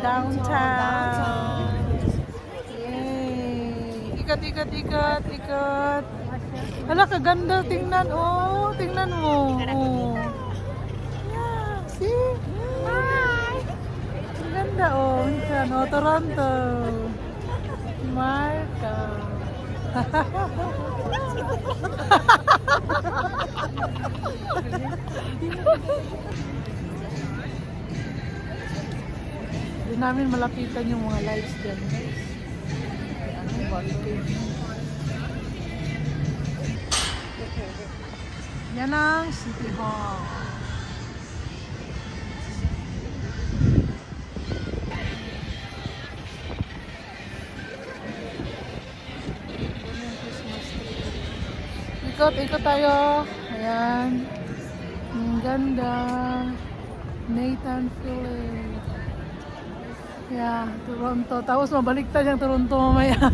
downtown. Yay! Ikat, ikat, ikat, ikat. Hala, kaganda. Tingnan, oh. Tingnan mo. Oh. Yeah, see? Hi! Ang ganda, oh. Minsan, oh, Toronto. Marka. Hindi namin malapitan yung mga lights dyan, guys. Ano ba? Yan ang City Hall. Ikot, ikot tayo. Ayan. Ang ganda. Nathan Phillips. Yeah, Toronto. Tapos mabaliktad yung Toronto mamaya.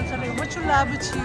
Sabi, what you love with you?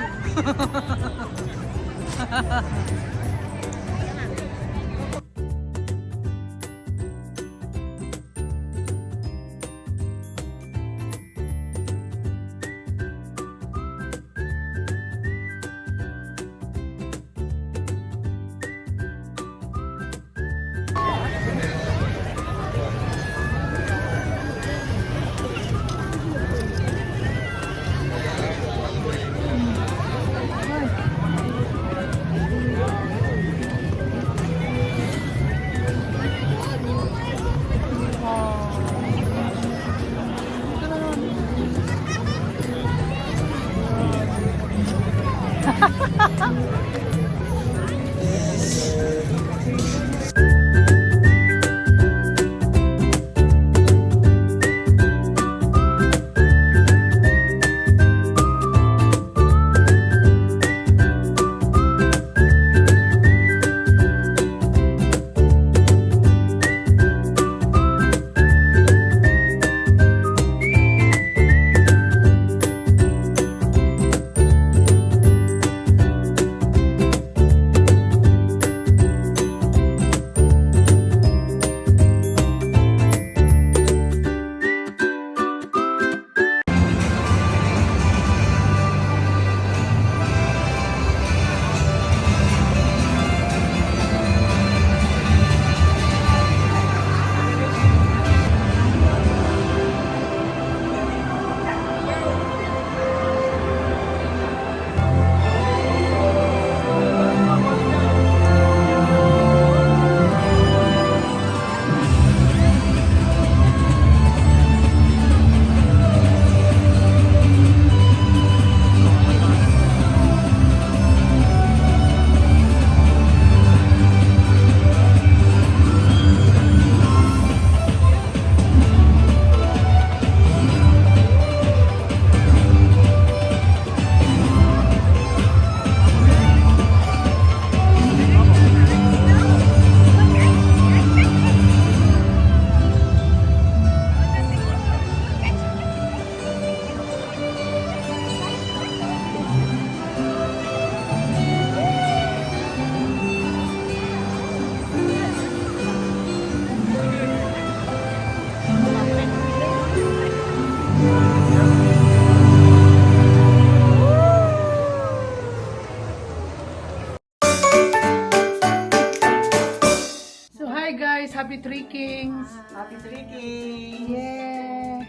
Happy Three Kings! Happy Three Kings! Yeah!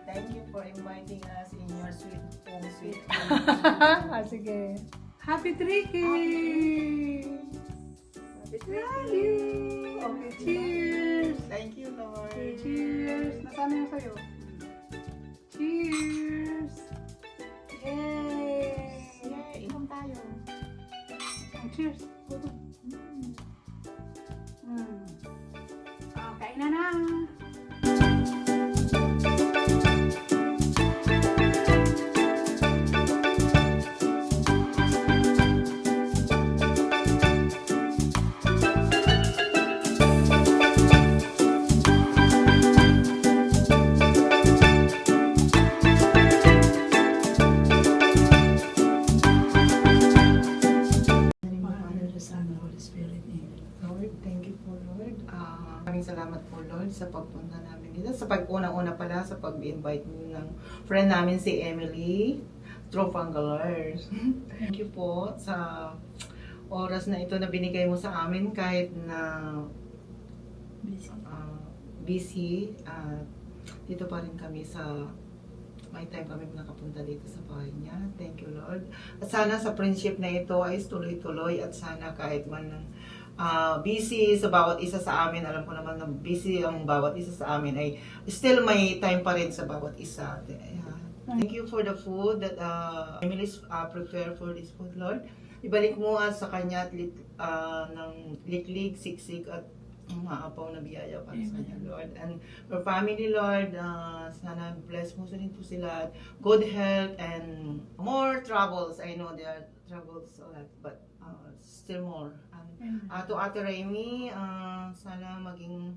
Thank you for inviting us in your sweet home, sweet Sige. Happy Three Kings! Happy Three Love Kings! you! Okay, cheers! Thank you, Lord! Cheers! Nasaan yung sa'yo? Cheers! Yay! Yay! Inom tayo! Cheers! Kain na na! sa pagpunta namin dito. Sa pag-unang-una pala, sa pag-invite ng friend namin si Emily Trofangalers. Thank you po sa oras na ito na binigay mo sa amin kahit na busy. Dito pa rin kami sa may time kami nakapunta dito sa bahay niya. Thank you, Lord. At sana sa friendship na ito ay tuloy-tuloy at sana kahit man busy sa bawat isa sa amin, alam ko naman na busy ang bawat isa sa amin, ay still may time pa rin sa bawat isa. Thank you for the food that Emily's prepared for this food, Lord. Ibalik mo sa kanya at ng liklig, siksik at maapaw na biyaya para sa kanya, Lord. And for family, Lord, sana bless mo rin po sila. Good health and more troubles. I know there are troubles, but still more. To Ate Remy, sana maging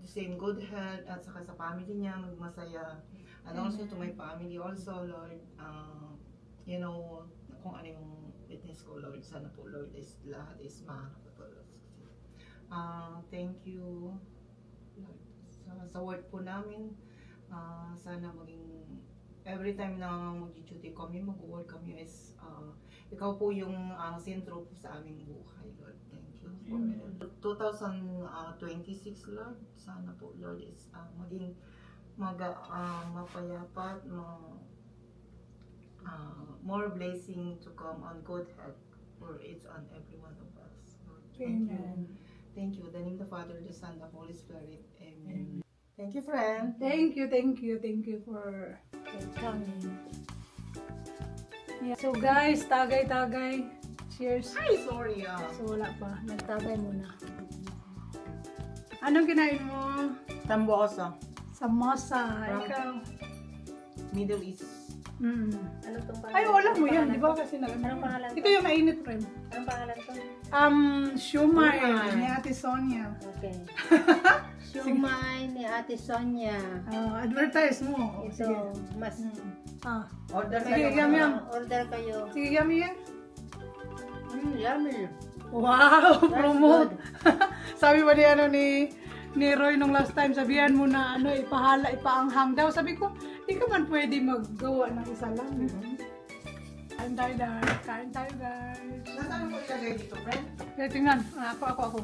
the same good health at saka sa family niya, magmasaya. And also to my family also, Lord, you know, kung ano yung witness ko, Lord, sana po, Lord, is lahat is makakapagpalos. Thank you, Lord, sa word po namin. Sana maging every time na mag-duty kami, mag-work kami is ikaw po yung sentro po sa aming buhay, Lord. Thank you. 2026, Lord, sana po, Lord, is maging mapayapat, more blessing to come on good health for each and every one of us. Lord. Thank you. Thank you. In the name of the Father, the Son, the Holy Spirit. Amen. Thank you, friend. Thank you for coming. Yeah. So guys, tagay. Cheers. Ay, sorry So wala pa, nagtagay muna. Anong kinain mo? Tambosa. Samosa. Ikaw? Middle East. Ano tong pangalan? Ay, wala mo yan, di ba? Kasi Anong pangalan to? ito yung mainit, friend. Anong pangalan to? Shumai Shumai. ni Ate Sonia. Okay. Siumay ni Ate Sonia. Advertise mo. Ito, mas Order Sige, kayo. yum. order kayo. Sige, yummy yan. Yummy. Wow, That's promote. good. Sabi ba ni Roy nung last time, sabihan mo na ipaanghang daw. Sabi ko, di ka man pwede maggawa ng isa lang. Kain tayo, guys. Nasaan mo ilagay dito, friend? Kaya tingnan, ako.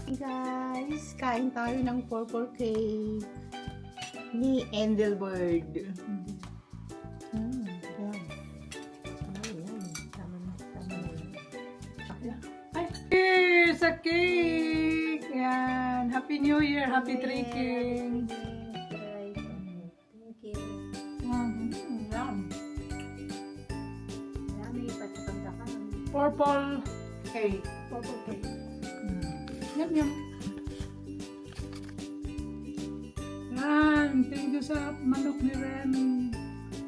Hey guys, kain tayo ng purple cake. Ni Endelbird. Cheers sa cake! Yan. Happy New Year, happy drinking. Thank you. Yum. Yummy, patapanda ka. Purple Hey. cake. Yum. Yan. Thank you sa manok ni Remy.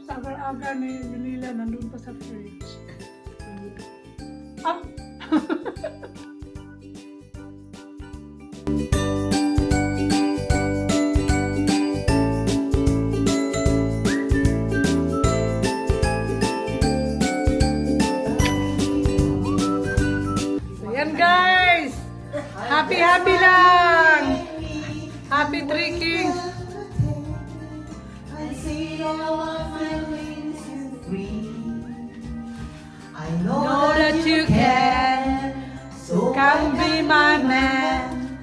Sa agar-agar ni Manila, nandun pa sa fridge. So yan guys! Happy lang! Happy drinking! I see all of my wings and free. I Know that you can, so come be my man.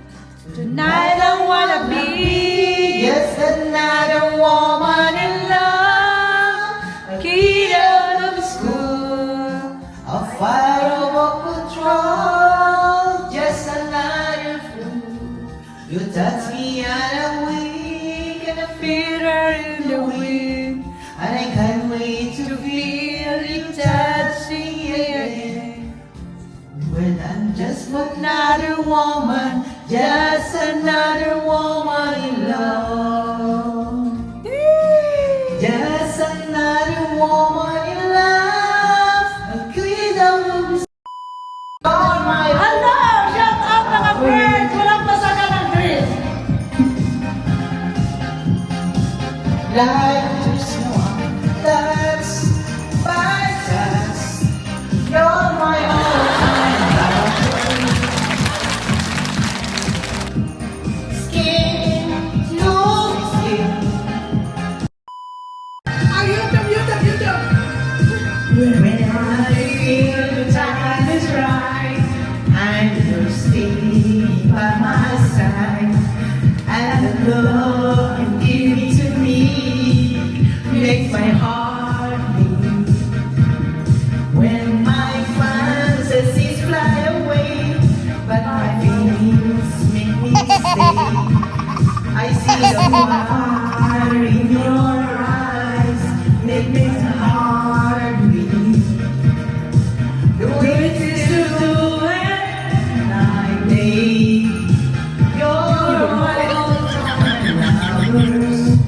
Tonight I wanna be yes, another woman in love. Kid out of school. a fire over control, just another fool. You touch me and I'm weak and I Feel her in the wind. and I can't wait to To feel it touching me again. when I'm just Another woman, just another woman in love. just another woman in love. A queen of all my Hello! Shout out mga friends! Walang masaga ng dress! life, there's no one that's by chance. You're my all-time love. Skin When I feel the time is right, and you're still by my side, and the love you give to me makes my heart beat. When my fantasies fly away, but my feelings make me stay. I see the fire in your eyes, make me heart beat. The way it is to do it, night day. You're my all-time lovers.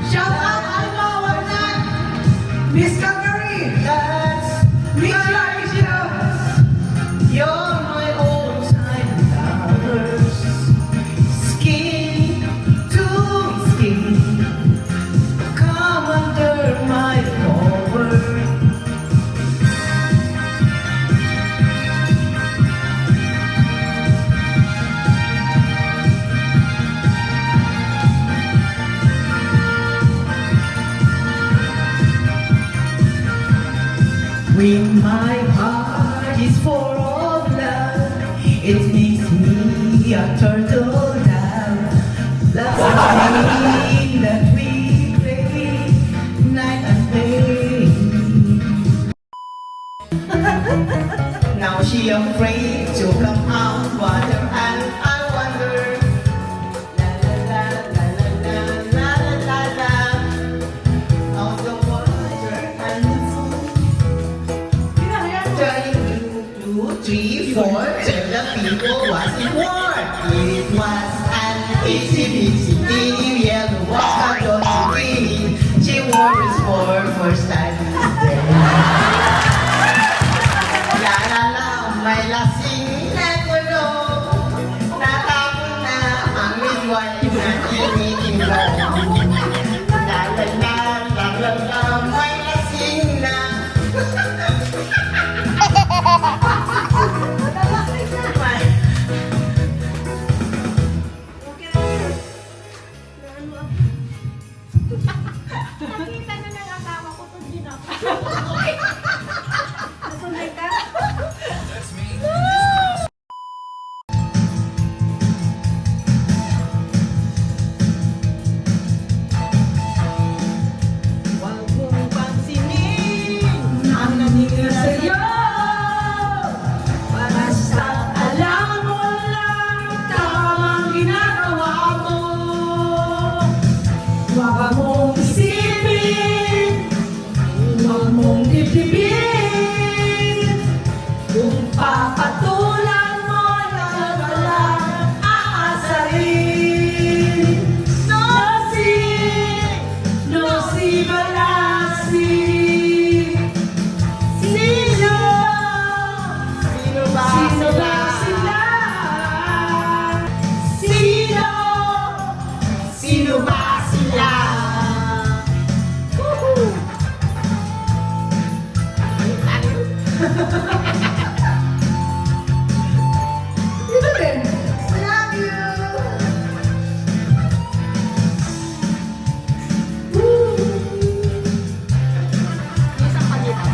Shout out, I know I'm not Miss Calgary. That's Miss Laricious. You're my all-time lovers. Skin to skin. Come under my cover. When my heart is full of love, it makes me a turtle dove. That's the game that we play night and day. Now she afraid to come out water, and I wonder. La la la la la la la la la. Out the water and the food. One, two, three, four. Tell the people what's in war. It was an easy peasy thing. Yellow was a dotty green. She wore his for study day. La la la, may lasing na kulo. Natapon na ang midwan na initing ko. La la la, la la la, may lasing na. Nakita na ng asawa ko kung din ako. Nasunay ka? Huwag mong pansinin ang nangyayari sa'yo. Basta alam mo lang tamang ginagawa mo. Huwag mong isipin, huwag mong dibdibin. Kung papatulan mo na walang aasarin. No si Balasi. Sino? Sino ba sila? Sino? Sino ba sila? Woohoo! Ito din. Love you! Isang palita.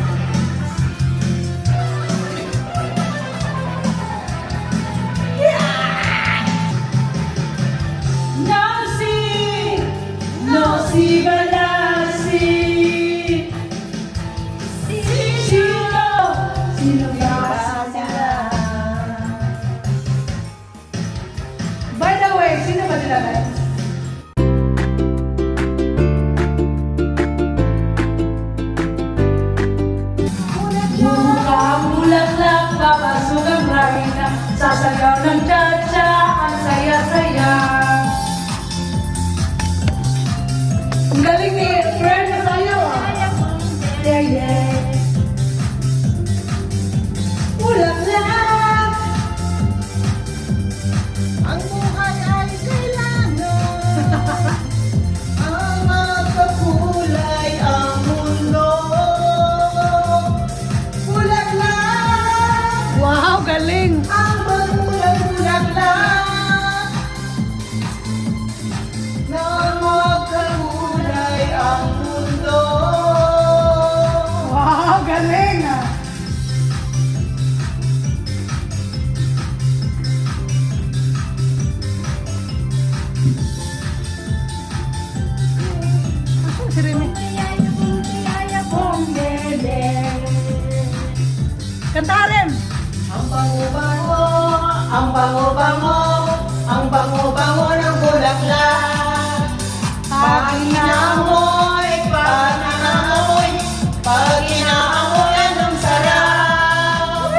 No si Balasi. Sino? Sino ba sila? By the way, sino ba sila guys? Mukhang bulaklak, papasok ang rayna. Sasayaw ng cha-cha, ang saya-saya. Ang galing Kantarin! Ang bango-bango, ang bango-bango, ang bango-bango ng bulaklak. Pag inaamoy, pag inaamoy, anong sarap.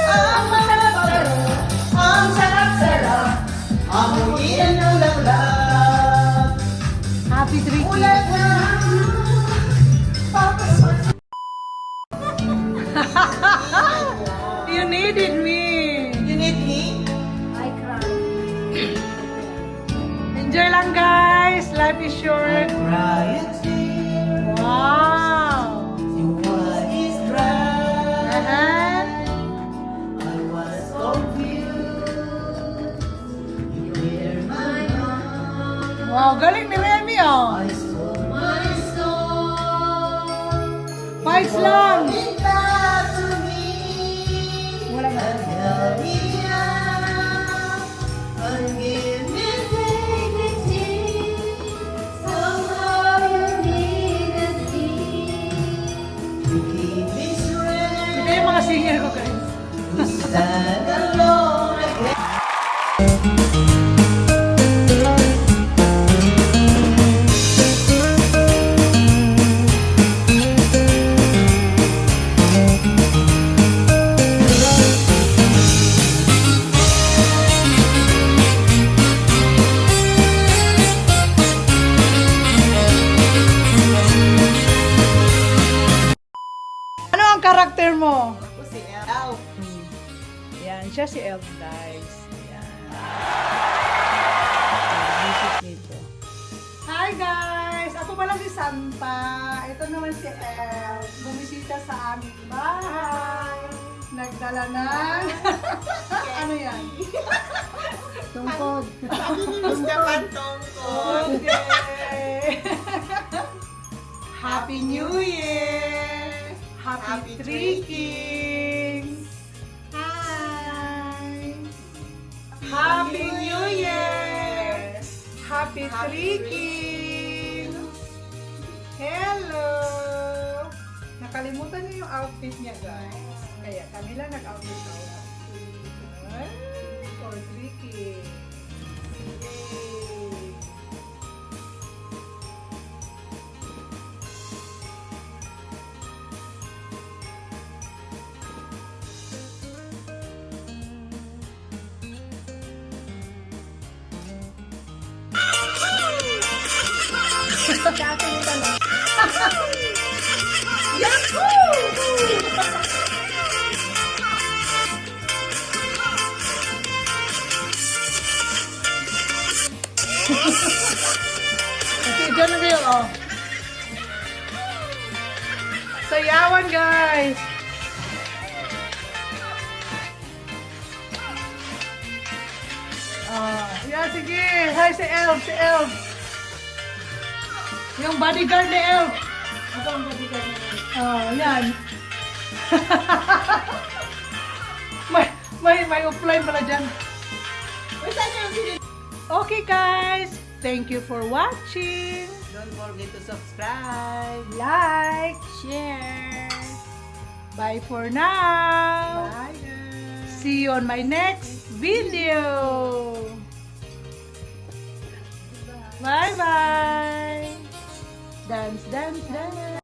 Ang sarap-sarap, ang sarap-sarap, amoyin ng laklak. Happy Tricky! Bulaklak, papasok. You needed me! You need me? I cry. Enjoy lang guys! Life is short! Cry a tear, Wow! your eye is dry. I was confused. You were my arms. Wow, galing ni Remy oh! I stole My soul. Fights lang! it back to me. Wala ba? And held me down. And give me Dignity. Somehow you needed me. to keep me straight. Ito yung mga singer ko guys. To stand alone again. Ano ang karakter mo? Ako si Elf. Yan, siya si Elf guys. Yan. Music nito. Hi guys! Ako pala si Santa. Ito naman si Elf. Bumisita sa aming bahay. Nagdala ng... ano yan? Tungkod. Okay. Happy New Year! Happy Three Kings! Hi! Happy New Year! Happy Three Kings! Hello! Nakalimutan niyo yung outfit niya guys. Kaya kami lang nag-outfit na for Three Kings. Yay! Kasi dyan na kayo, oh. Sayawan, guys! Yeah, sige. Hi, si Elf, si Elf. Yung bodyguard ni Elf. Ako ang bodyguard na yun. Yan. may offline pala dyan. Okay, guys. Thank you for watching. Don't forget to subscribe. Like. Share. Bye for now. Bye, guys. See you on my next video. Bye-bye. Dance, dance, dance.